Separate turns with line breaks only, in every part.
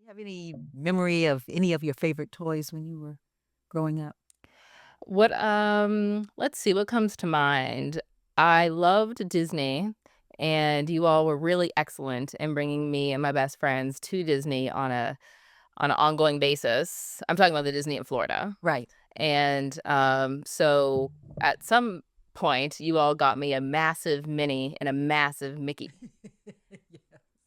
Have any memory of any of your favorite toys when you were growing up?
Let's see what comes to mind. I loved Disney, and you all were really excellent in bringing me and my best friends to Disney on an ongoing basis. I'm talking about the Disney in Florida.
Right.
And so at some point, you all got me a massive Minnie and a massive Mickey.
Yeah.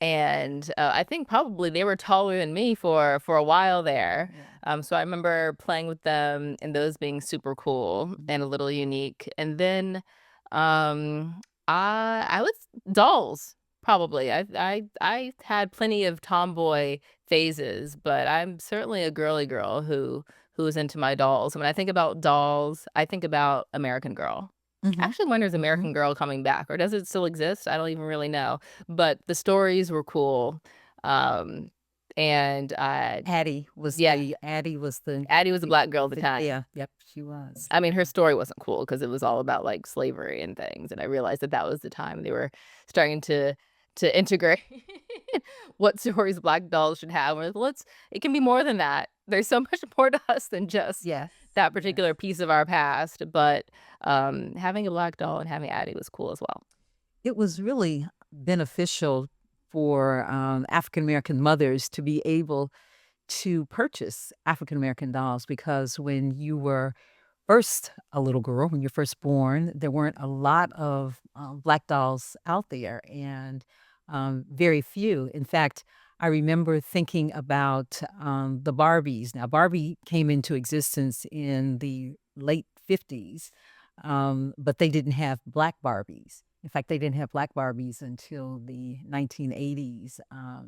And I think probably they were taller than me for a while there.
Yeah.
So I remember playing with them and those being super cool
Mhm.
and a little unique. And then um, I was dolls probably. I had plenty of tomboy phases, but I'm certainly a girly girl who's into my dolls. And when I think about dolls, I think about American Girl.
Mhm.
Actually, when is
Mhm.
American Girl coming back, or does it still exist? I don't even really know. But the stories were cool, um, and, yeah,
Addie was the
Addie was a black girl at the time.
yeah, yep, she was.
I mean, her story wasn't cool because it was all about, like, slavery and things, and I realized that that was the time they were starting to integrate what stories black dolls should have, and let's it can be more than that. There's so much more to us than just
Yes.
that
Yes.
particular piece of our past, but, having a black doll and having Addie was cool as well.
It was really beneficial for African American mothers to be able to purchase African American dolls because when you were first a little girl, when you're first born, there weren't a lot of black dolls out there and very few. In fact, I remember thinking about the Barbies. Now, Barbie came into existence in the late 50s, but they didn't have black Barbies. In fact, they didn't have black Barbies until the 1980s.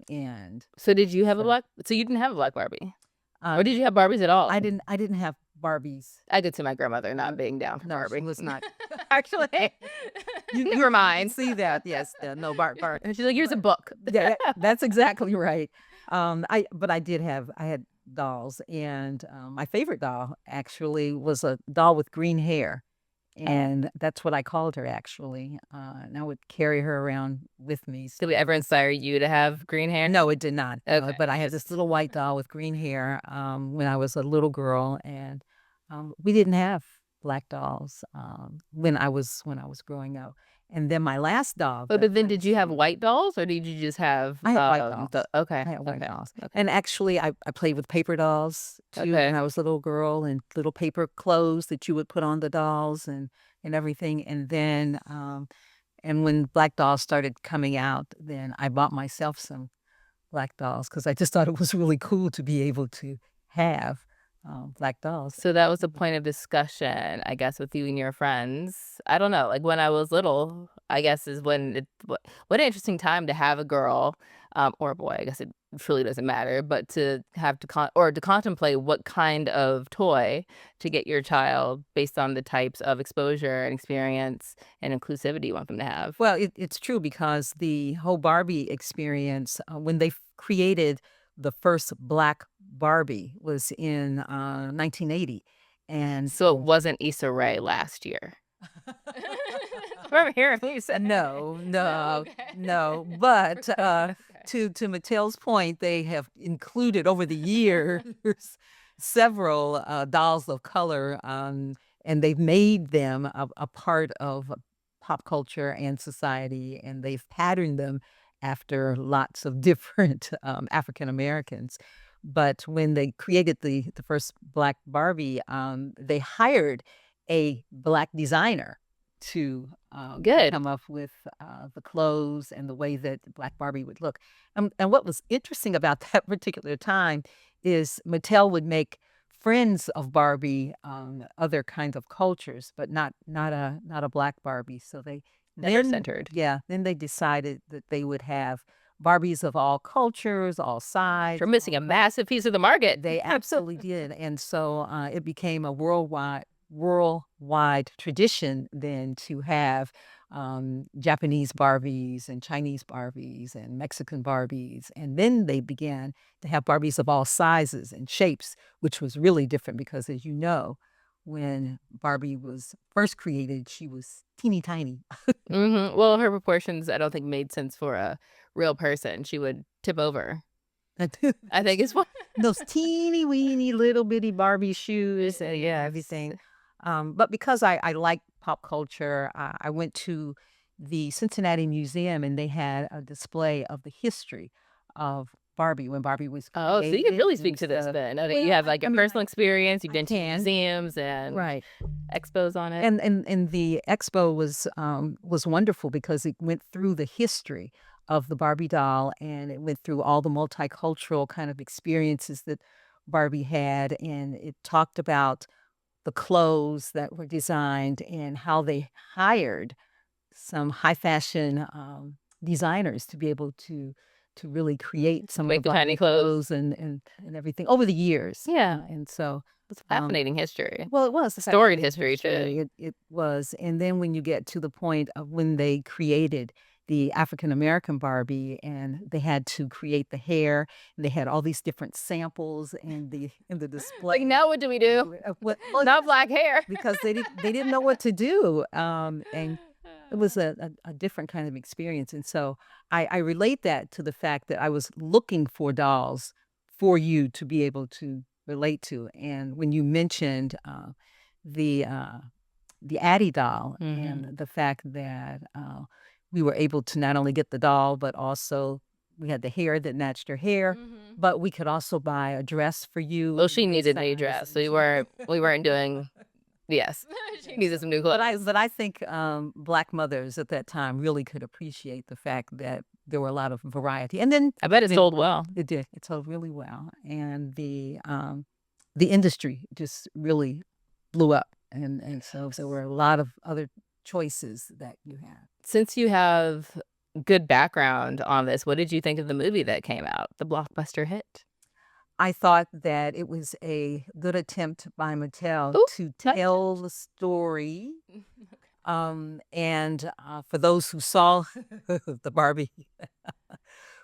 And
So did you have a
so
black so you didn't have a black Barbie?
uh,
Or did you have Barbies at all?
I didn't have Barbies.
I could see my grandmother not being down for
No, she
Barbie.
was not.
Actually,
You
never
you can
mind.
see that, yes, no, Bart
And she's like, "Here's a
but
book."
yeah, that's exactly right. I had dolls, and, my favorite doll actually was a doll with green hair, and that's what I called her actually, and I would carry her around with me,
Did we
so
ever inspire you to have green hair?
no, it did not,
Okay,
but I had this
just
little white doll with green hair, when I was a little girl, and, we didn't have black dolls, when I was growing up, and then my last doll
but
that
but then
I'm
did you have
still
white dolls, or did you just have,
I had white
the
dolls.
okay,
I had white
okay,
dolls,
okay,
and actually, I played with paper dolls too when
okay.
I was a little girl and little paper clothes that you would put on the dolls and everything, and when black dolls started coming out, then I bought myself some black dolls because I just thought it was really cool to be able to have, black dolls.
So that was a point of discussion, I guess, with you and your friends. I don't know, like, when I was little, I guess, is when what an interesting time to have a girl, or a boy, I guess it truly doesn't matter, but to have to contemplate what kind of toy to get your child based on the types of exposure and experience and inclusivity you want them to have.
Well, it's true because the whole Barbie experience, when they created the first Black Barbie was in 1980. And
So it
so
wasn't Issa Rae last year. Remember hearing you say
no,
no,
no,
okay.
no. But
Okay, okay.
to Mattel's point, they have included over the years several dolls of color, and they've made them a part of pop culture and society, and they've patterned them after lots of different African Americans. But when they created the first Black Barbie, they hired a black designer to
Good.
come up with, the clothes and the way that Black Barbie would look. And what was interesting about that particular time is Mattel would make friends of Barbie, other kinds of cultures, but not a Black Barbie. So
Never
then
centered.
then they decided that they would have Barbies of all cultures, all
We're
sides,
missing
all
a massive piece of the market.
they absolutely did, and so, it became a worldwide tradition then to have, Japanese Barbies and Chinese Barbies and Mexican Barbies, and then they began to have Barbies of all sizes and shapes, which was really different because, as you know, when Barbie was first created, she was teeny tiny.
Mhm. Well, her proportions, I don't think made sense for a real person. She would tip over. I think it's one.
Those teeny weeny little bitty Barbie shoes and yeah, everything. But because I like pop culture, I went to the Cincinnati Museum and they had a display of the history of Barbie when Barbie was
Oh, so you could
created
really speak
and
to this
stuff.
then. I think you
Well,
have, like,
I
a
mean,
personal experience, you've
I
been to
can.
museums and
Right.
expos on it.
And the expo was wonderful because it went through the history of the Barbie doll, and it went through all the multicultural kind of experiences that Barbie had, and it talked about the clothes that were designed and how they hired some high fashion, designers to be able to really create some of the
Make the tiny
Barbie
clothes.
clothes and everything over the years,
Yeah,
and so,
it's
um
fascinating history.
well, it was a
Storied
fascinating
history too.
history. It was, and then when you get to the point of when they created the African American Barbie, and they had to create the hair, and they had all these different samples in the
Like,
display.
now what do we do?
Well,
Not
yeah,
black hair.
because they didn't know what to do, and it was a different kind of experience, and so I relate that to the fact that I was looking for dolls for you to be able to relate to, and when you mentioned, the, uh, the Addie doll
Mhm.
and the fact that, we were able to not only get the doll, but also we had the hair that matched her hair,
Mhm.
but we could also buy a dress for you
Well,
in
she
your
needed a new
size,
dress, so
and
we weren't doing yes. She needed some new clothes.
But I think, Black mothers at that time really could appreciate the fact that there were a lot of variety, and then
I bet it
then
sold well.
it did. It sold really well, and the industry just really blew up, and so there were a lot of other choices that you had.
Since you have good background on this, what did you think of the movie that came out, the blockbuster hit?
I thought that it was a good attempt by Mattel
Ooh,
to
nice.
tell the story. And for those who saw the Barbie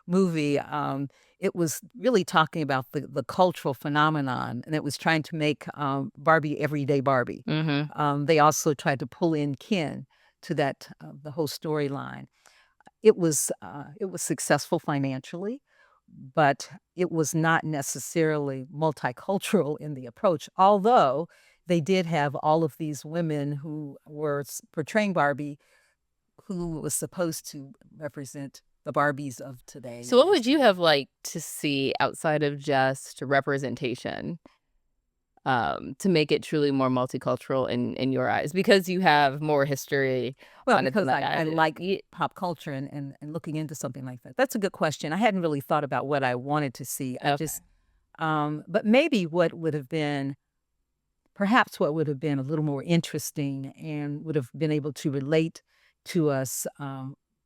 movie, it was really talking about the cultural phenomenon, and it was trying to make Barbie everyday Barbie.
Mhm.
They also tried to pull in Ken to that the whole storyline. It was successful financially, but it was not necessarily multicultural in the approach, although they did have all of these women who were portraying Barbie who was supposed to represent the Barbies of today
So what
and
would
stuff.
you have liked to see outside of just representation, to make it truly more multicultural in your eyes? Because you have more history
Well,
on it than
because I
I
like
ye
pop culture and looking into something like that. That's a good question. I hadn't really thought about what I wanted to see. I
okay.
just but maybe what would have been perhaps what would have been a little more interesting and would have been able to relate to us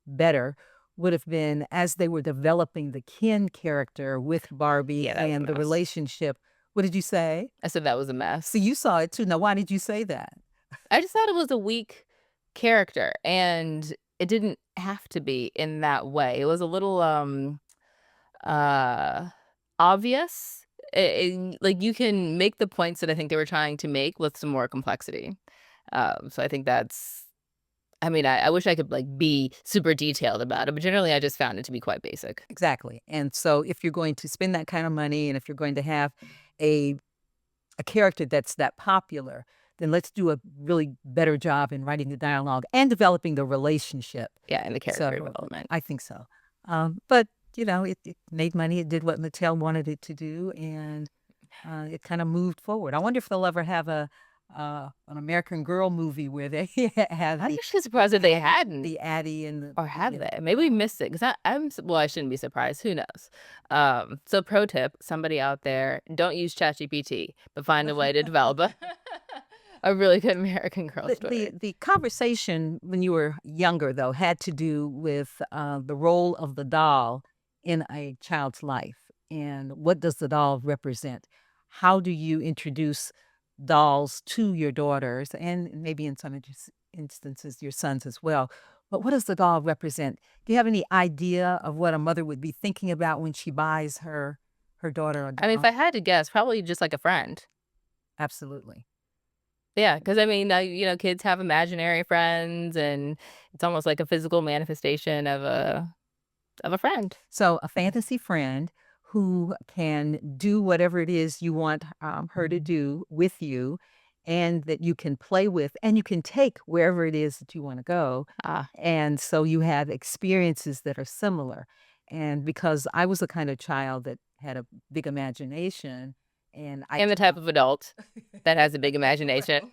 better would have been as they were developing the Ken character with Barbie
Yeah, that was a
and the
mess.
relationship. What did you say?
I said that was a
So
mess.
you saw it too. Now, why did you say that?
I just thought it was a weak character, and it didn't have to be in that way. It was a little, uh, obvious. Like, you can make the points that I think they were trying to make with some more complexity. So I think that's I mean, I wish I could, like, be super detailed about it, but generally, I just found it to be quite basic.
Exactly. And so if you're going to spend that kind of money and if you're going to have a a character that's that popular, then let's do a really better job in writing the dialogue and developing the relationship.
Yeah, and the character
So
development.
I think so. But you know, it made money. It did what Mattel wanted it to do, and it kind of moved forward. I wonder if they'll ever have a an American Girl movie where they have
I'm actually surprised that they hadn't,
The Addie and
or have
you know.
they? Maybe we missed it, 'cause well, I shouldn't be surprised, who knows? So pro tip, somebody out there, don't use ChatGPT, but find a way to develop a a really good American Girl story.
The conversation when you were younger, though, had to do with, the role of the doll in a child's life, and what does the doll represent? How do you introduce dolls to your daughters, and maybe in some instances, your sons as well? But what does the doll represent? Do you have any idea of what a mother would be thinking about when she buys her daughter a
I mean, if
doll?
I had to guess, probably just like a friend.
Absolutely.
Yeah, because I mean, kids have imaginary friends, and it's almost like a physical manifestation of a friend.
So, a fantasy friend who can do whatever it is you want her to do with you, and that you can play with and you can take wherever it is that you want to go.
Ah,
And so you have experiences that are similar. And because I was the kind of child that had a big imagination, and
and the type of adult that has a big imagination.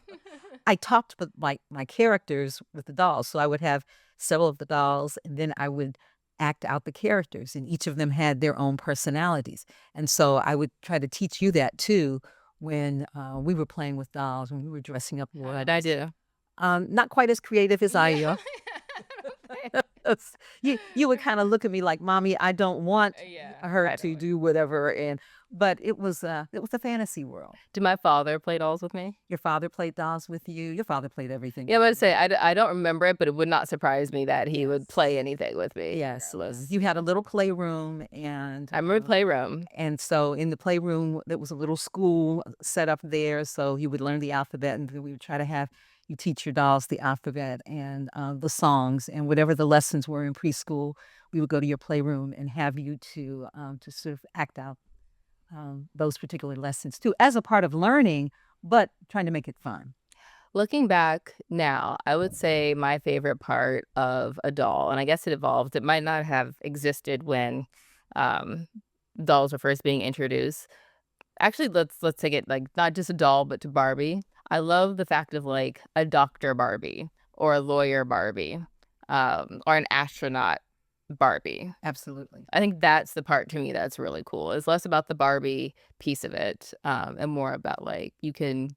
I talked with my characters with the dolls. So I would have several of the dolls, and then I would act out the characters, and each of them had their own personalities. And so I would try to teach you that too when we were playing with dolls, when we were dressing up
What I
dolls.
do.
Not quite as creative as I
Yeah.
am. You would kind of look at me like, "Mommy, I don't want
Yeah,
her
I
to
don't.
do whatever." And but it was a fantasy world.
Did my father play dolls with me?
Your father played dolls with you. Your father played everything
Yeah, I
with
would
you.
say I don't remember it, but it would not surprise me that he would play
Yes.
anything with me
Yes,
regardless.
you had a little playroom,
I remember Playroom.
and so in the playroom, there was a little school set up there, so you would learn the alphabet, and then we would try to have you teach your dolls the alphabet and, the songs, and whatever the lessons were in preschool, we would go to your playroom and have you to sort of act out, those particular lessons too, as a part of learning, but trying to make it fun.
Looking back now, I would say my favorite part of a doll, and I guess it evolved, it might not have existed when, um, dolls were first being introduced. Actually, let's take it, like, not just a doll, but to Barbie. I love the fact of, like, a doctor Barbie or a lawyer Barbie, or an astronaut Barbie.
Absolutely.
I think that's the part to me that's really cool. It's less about the Barbie piece of it, and more about, like, you can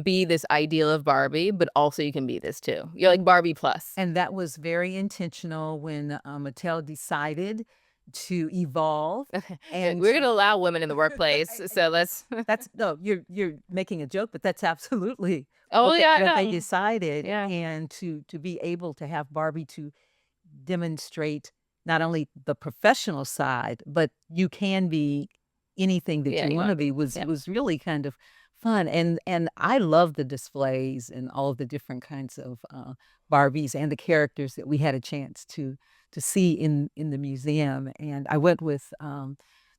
be this ideal of Barbie, but also you can be this too. You're like Barbie plus.
And that was very intentional when, Mattel decided to evolve and
We're gonna allow women in the workplace,
I
so let's
that's no, you're making a joke, but that's absolutely
Oh, yeah, I
what they
know.
decided,
Yeah.
and to be able to have Barbie to demonstrate not only the professional side, but you can be anything that
Yeah,
you
you
wanna
wanna be
be
yeah.
was really kind of fun, and I love the displays and all of the different kinds of, Barbies and the characters that we had a chance to see in the museum, and I went with,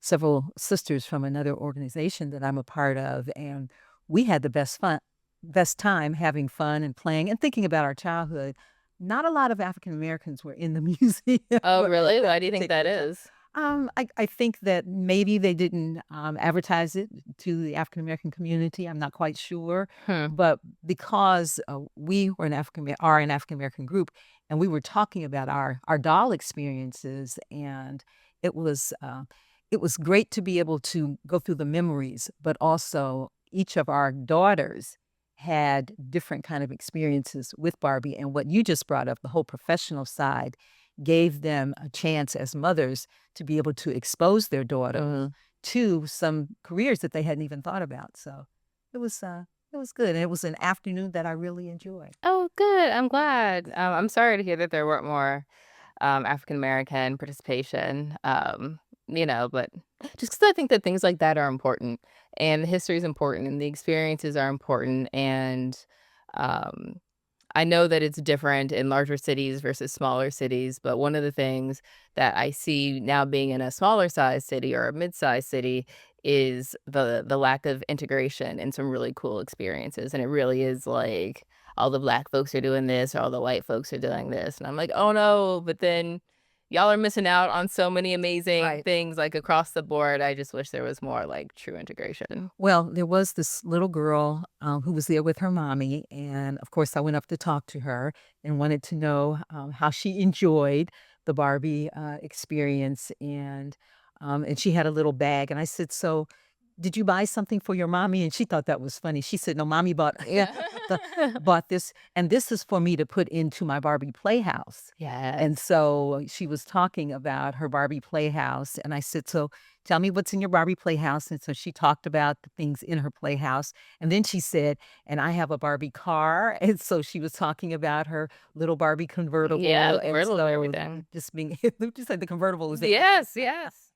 several sisters from another organization that I'm a part of, and we had the best time having fun and playing and thinking about our childhood. Not a lot of African Americans were in the museum
Oh, really?
that
Why do you think that
particular time.
is?
I think that maybe they didn't, advertise it to the African American community, I'm not quite sure,
Hmm.
but because, we were an African American group, and we were talking about our doll experiences, and it was, uh, it was great to be able to go through the memories, but also each of our daughters had different kind of experiences with Barbie, and what you just brought up, the whole professional side, gave them a chance as mothers to be able to expose their daughters
Mhm.
to some careers that they hadn't even thought about. So it was good. And it was an afternoon that I really enjoyed.
Oh, good, I'm glad. I'm sorry to hear that there weren't more, African American participation, but just because I think that things like that are important, and the history is important, and the experiences are important, and, um I know that it's different in larger cities versus smaller cities, but one of the things that I see now being in a smaller size city or a mid-sized city is the lack of integration and some really cool experiences. And it really is like all the black folks are doing this, or all the white folks are doing this. And I'm like, oh no, but then y'all are missing out on so many amazing
Right.
things like across the board. I just wish there was more like true integration.
Well, there was this little girl who was there with her mommy. And of course, I went up to talk to her and wanted to know how she enjoyed the Barbie experience. And she had a little bag. And I said, "So, did you buy something for your mommy?" And she thought that was funny. She said, "No, mommy bought yeah, bought this, and this is for me to put into my Barbie playhouse." And
Yes.
so she was talking about her Barbie playhouse, and I said, "So tell me what's in your Barbie playhouse." And so she talked about the things in her playhouse, and then she said, "And I have a Barbie car." And so she was talking about her little Barbie
Yeah,
convertible, and
convertibles and
so
everything.
just being just said the convertible is
Yes, yes.